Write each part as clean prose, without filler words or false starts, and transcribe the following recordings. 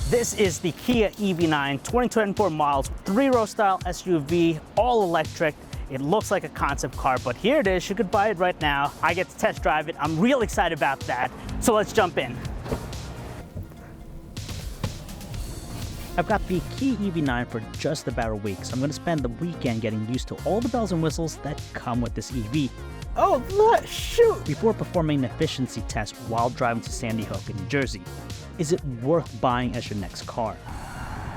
This is the Kia EV9 2024 models, 3-row style SUV, all electric. It looks like a concept car, but here it is. You could buy it right now. I get to test drive it. I'm real excited about that. So let's jump in. I've got the Kia EV9 for just about a week, so I'm going to spend the weekend getting used to all the bells and whistles that come with this EV. Oh, look, shoot! Before performing an efficiency test while driving to Sandy Hook in New Jersey. Is it worth buying as your next car?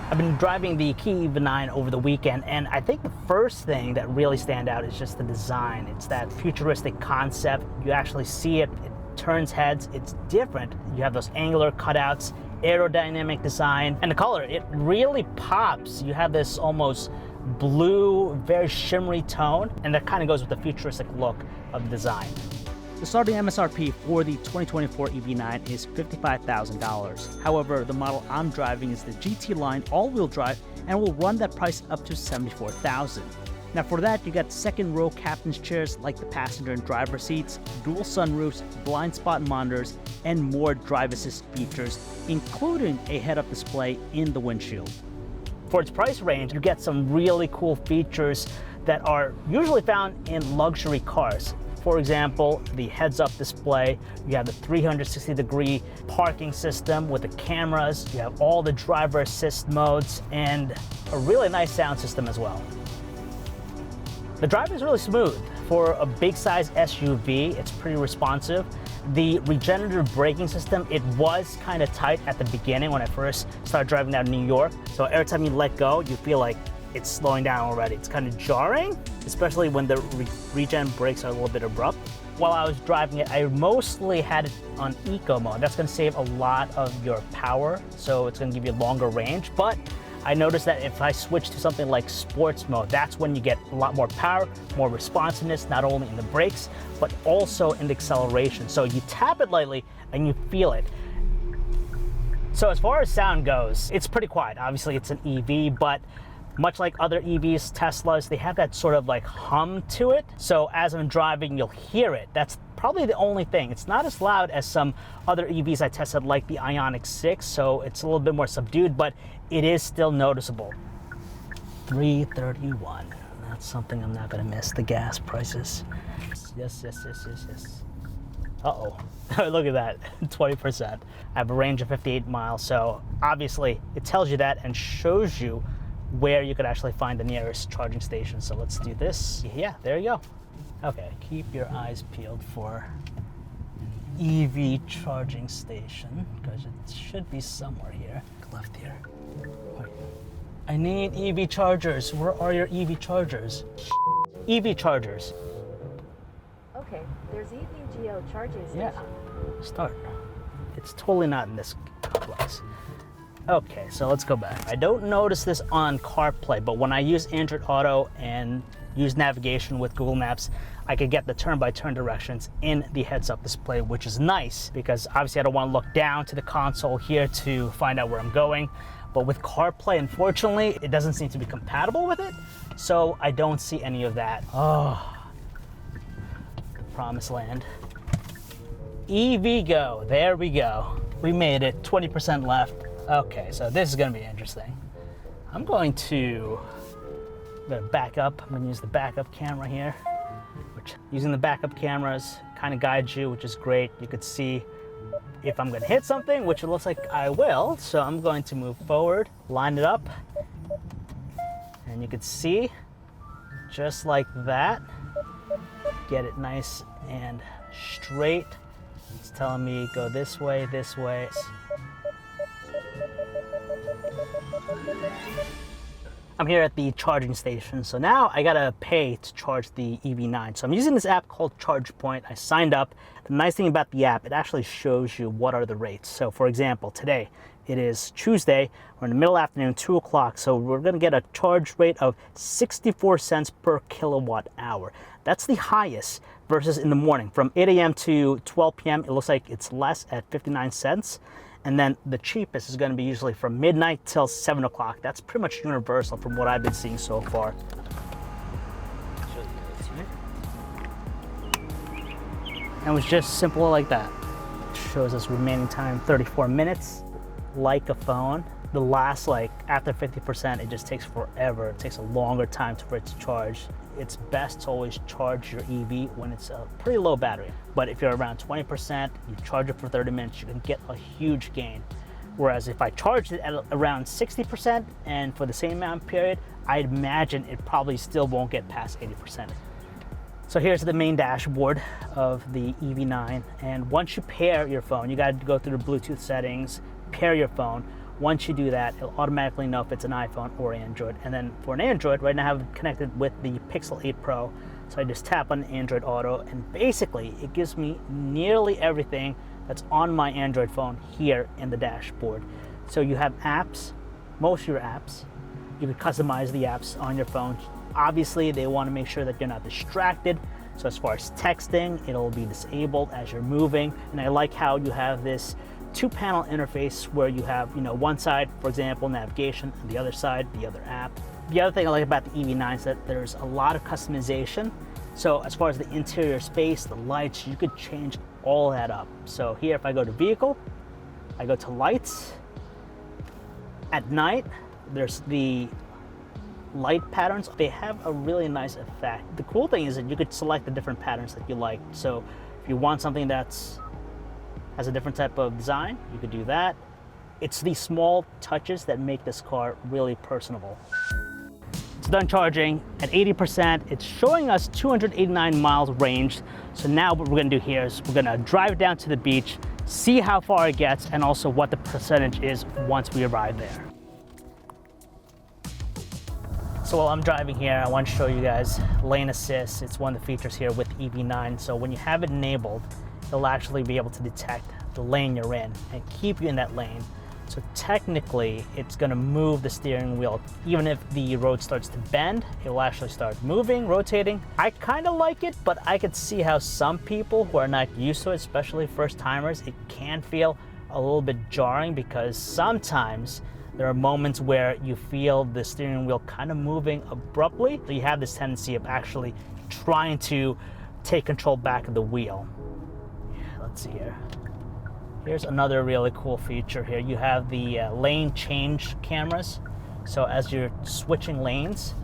I've been driving the Kia EV9 over the weekend, and I think the first thing that really stands out is just the design. It's that futuristic concept. You actually see it, it turns heads, it's different. You have those angular cutouts, aerodynamic design, and the color, it really pops. You have this almost blue, very shimmery tone, and that kind of goes with the futuristic look of the design. The starting MSRP for the 2024 EV9 is $55,000. However, the model I'm driving is the GT-Line all-wheel drive and will run that price up to $74,000. Now for that, you got second row captain's chairs like the passenger and driver seats, dual sunroofs, blind spot monitors, and more drive assist features, including a head-up display in the windshield. For its price range, you get some really cool features that are usually found in luxury cars. For example, the heads-up display, you have the 360-degree parking system with the cameras, you have all the driver assist modes, and a really nice sound system as well. The drive is really smooth. For a big size SUV, it's pretty responsive. The regenerative braking system, it was kind of tight at the beginning when I first started driving down New York. So every time you let go, you feel like it's slowing down already. It's kind of jarring, especially when the regen brakes are a little bit abrupt. While I was driving it, I mostly had it on eco mode. That's gonna save a lot of your power, so it's gonna give you a longer range. But I noticed that if I switch to something like sports mode, that's when you get a lot more power, more responsiveness, not only in the brakes, but also in the acceleration. So you tap it lightly and you feel it. So as far as sound goes, it's pretty quiet. Obviously it's an EV, but much like other EVs, Teslas, they have that sort of like hum to it. So as I'm driving, you'll hear it. That's probably the only thing. It's not as loud as some other EVs I tested, like the Ioniq 6, so it's a little bit more subdued, but it is still noticeable. 331. That's something I'm not gonna miss, the gas prices. Yes. Uh-oh, look at that, 20%. I have a range of 58 miles, so obviously it tells you that and shows you where you could actually find the nearest charging station. So let's do this. Yeah, there you go. Okay, keep your eyes peeled for an EV charging station, because it should be somewhere here. Left here. Wait. I need EV chargers. Where are your EV chargers? EV chargers. Okay, there's EV Geo charging station. Yeah, start. It's totally not in this complex. Okay, so let's go back. I don't notice this on CarPlay, but when I use Android Auto and use navigation with Google Maps, I could get the turn-by-turn directions in the heads-up display, which is nice because obviously I don't want to look down to the console here to find out where I'm going. But with CarPlay, unfortunately, it doesn't seem to be compatible with it, so I don't see any of that. Oh, the promised land. EV Go, there we go. We made it, 20% left. Okay, so this is gonna be interesting. I'm gonna back up. I'm gonna use the backup camera here, which using the backup cameras kind of guides you, which is great. You could see if I'm gonna hit something, which it looks like I will. So I'm going to move forward, line it up, and you could see just like that, get it nice and straight. It's telling me go this way, this way. I'm here at the charging station, so now I gotta pay to charge the EV9. So I'm using this app called ChargePoint. I signed up. The nice thing about the app, it actually shows you what are the rates. So for example, today, it is Tuesday, we're in the middle afternoon, 2 o'clock, so we're gonna get a charge rate of 64 cents per kilowatt hour. That's the highest versus in the morning. From 8 a.m. to 12 p.m., it looks like it's less at 59 cents. And then the cheapest is going to be usually from midnight till 7 o'clock. That's pretty much universal from what I've been seeing so far. And it was just simple like that. It shows us remaining time 34 minutes, like a phone. the last, like after 50%, it just takes forever. It takes a longer time for it to charge. It's best to always charge your EV when it's a pretty low battery. But if you're around 20%, you charge it for 30 minutes, you can get a huge gain. Whereas if I charged it at around 60% and for the same amount period, I'd imagine it probably still won't get past 80%. So here's the main dashboard of the EV9. And once you pair your phone, you gotta go through the Bluetooth settings, pair your phone. Once you do that, it'll automatically know if it's an iPhone or Android. And then for an Android, right now I have it connected with the Pixel 8 Pro. So I just tap on Android Auto and basically it gives me nearly everything that's on my Android phone here in the dashboard. So you have apps, most of your apps. You can customize the apps on your phone. Obviously, they want to make sure that you're not distracted. So as far as texting, it'll be disabled as you're moving. And I like how you have this two-panel interface where you have, one side, for example, navigation, and the other side, the other app. The other thing I like about the EV9 is that there's a lot of customization. So as far as the interior space, the lights, you could change all that up. So here, if I go to vehicle, I go to lights. At night, there's the light patterns. They have a really nice effect. The cool thing is that you could select the different patterns that you like. So if you want something that's has a different type of design, you could do that. It's these small touches that make this car really personable. It's done charging at 80%. It's showing us 289 miles range. So now what we're gonna do here is we're gonna drive down to the beach, see how far it gets, and also what the percentage is once we arrive there. So while I'm driving here, I want to show you guys lane assist. It's one of the features here with EV9. So when you have it enabled, it'll actually be able to detect the lane you're in and keep you in that lane. So technically, it's gonna move the steering wheel. Even if the road starts to bend, it will actually start moving, rotating. I kind of like it, but I could see how some people who are not used to it, especially first timers, it can feel a little bit jarring because sometimes there are moments where you feel the steering wheel kind of moving abruptly. So you have this tendency of actually trying to take control back of the wheel. Let's see here. Here's another really cool feature here. You have the lane change cameras. So as you're switching lanes,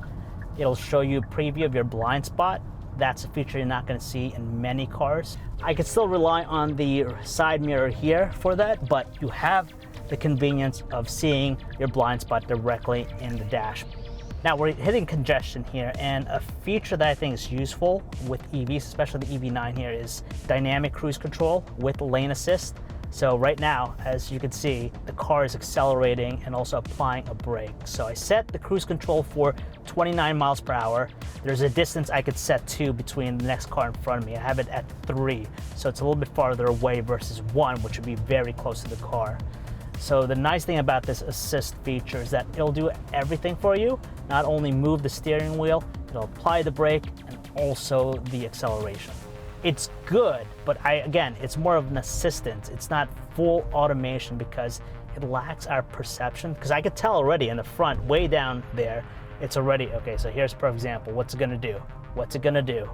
it'll show you a preview of your blind spot. That's a feature you're not going to see in many cars. I could still rely on the side mirror here for that, but you have the convenience of seeing your blind spot directly in the dash. Now we're hitting congestion here, and a feature that I think is useful with EVs, especially the EV9 here, is dynamic cruise control with lane assist. So right now, as you can see, the car is accelerating and also applying a brake. So I set the cruise control for 29 miles per hour. There's a distance I could set to between the next car in front of me. I have it at 3, so it's a little bit farther away versus 1, which would be very close to the car. So the nice thing about this assist feature is that it'll do everything for you. Not only move the steering wheel, it'll apply the brake and also the acceleration. It's good, but again, it's more of an assistant. It's not full automation because it lacks our perception. Because I could tell already in the front, way down there, it's already, okay, so here's for example, what's it gonna do? What's it gonna do?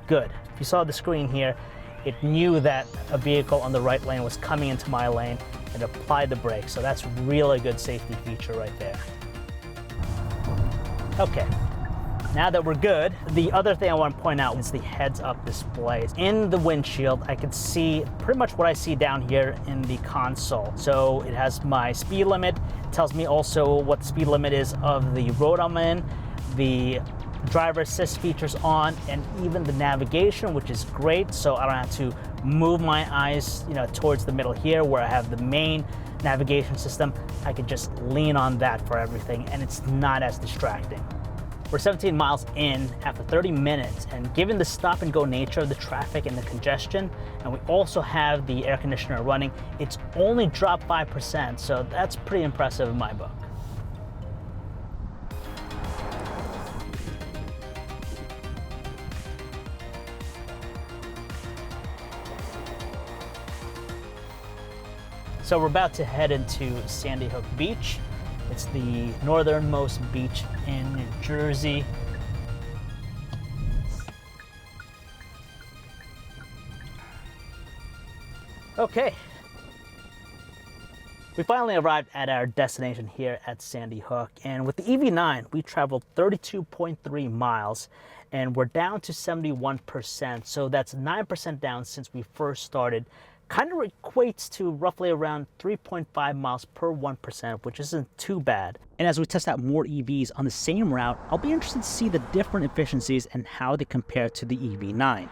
Good. If you saw the screen here, it knew that a vehicle on the right lane was coming into my lane and applied the brake. So that's really good safety feature right there. Okay. Now that we're good, the other thing I want to point out is the heads-up display. In the windshield, I can see pretty much what I see down here in the console. So it has my speed limit, it tells me also what the speed limit is of the road I'm in, the driver assist features on, and even the navigation, which is great. So I don't have to move my eyes, towards the middle here where I have the main navigation system. I could just lean on that for everything, and it's not as distracting. We're 17 miles in after 30 minutes, and given the stop and go nature of the traffic and the congestion, and we also have the air conditioner running, it's only dropped 5%, so that's pretty impressive in my book. So we're about to head into Sandy Hook Beach. It's the northernmost beach in New Jersey. Okay. We finally arrived at our destination here at Sandy Hook, and with the EV9 we traveled 32.3 miles and we're down to 71%, so that's 9% down since we first started. Kind of equates to roughly around 3.5 miles per 1%, which isn't too bad. And as we test out more EVs on the same route, I'll be interested to see the different efficiencies and how they compare to the EV9.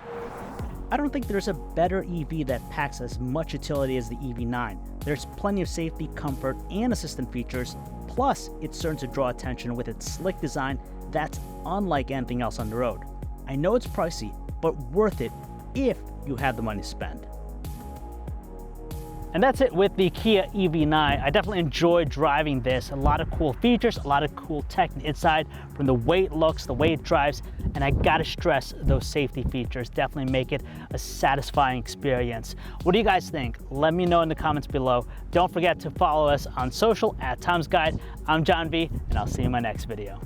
I don't think there's a better EV that packs as much utility as the EV9. There's plenty of safety, comfort, and assistant features, plus it's certain to draw attention with its slick design that's unlike anything else on the road. I know it's pricey, but worth it if you have the money to spend. And that's it with the Kia EV9. I definitely enjoyed driving this. A lot of cool features, a lot of cool tech inside, from the way it looks, the way it drives, and I gotta stress those safety features definitely make it a satisfying experience. What do you guys think? Let me know in the comments below. Don't forget to follow us on social @TomsGuide. I'm John V, and I'll see you in my next video.